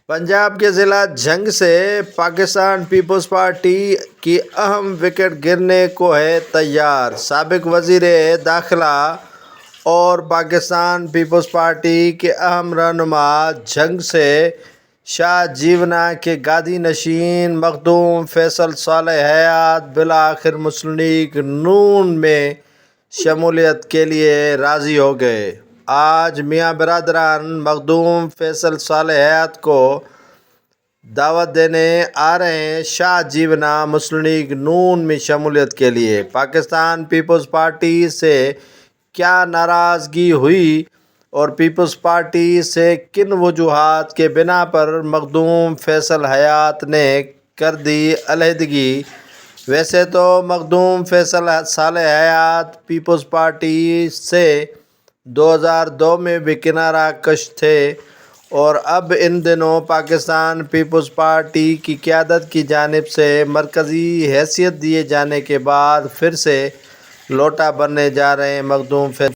پنجاب کے ضلع جھنگ سے پاکستان پیپلز پارٹی کی اہم وکٹ گرنے کو ہے تیار۔ سابق وزیر داخلہ اور پاکستان پیپلز پارٹی کے اہم رہنما جھنگ سے شاہ جیونا کے گادی نشین مخدوم فیصل صالح حیات بالآخر مسلم لیگ نون میں شمولیت کے لیے راضی ہو گئے۔ آج میاں برادران مخدوم فیصل صالح حیات کو دعوت دینے آ رہے ہیں شاہ جیونا مسلم لیگ نون میں شمولیت کے لیے۔ پاکستان پیپلز پارٹی سے کیا ناراضگی ہوئی اور پیپلز پارٹی سے کن وجوہات کے بنا پر مخدوم فیصل حیات نے کر دی علیحدگی؟ ویسے تو مخدوم فیصل صالح حیات پیپلز پارٹی سے 2002 میں بھی کنارہ کش تھے اور اب ان دنوں پاکستان پیپلز پارٹی کی قیادت کی جانب سے مرکزی حیثیت دیے جانے کے بعد پھر سے لوٹا بننے جا رہے ہیں۔ مخدوم فیصل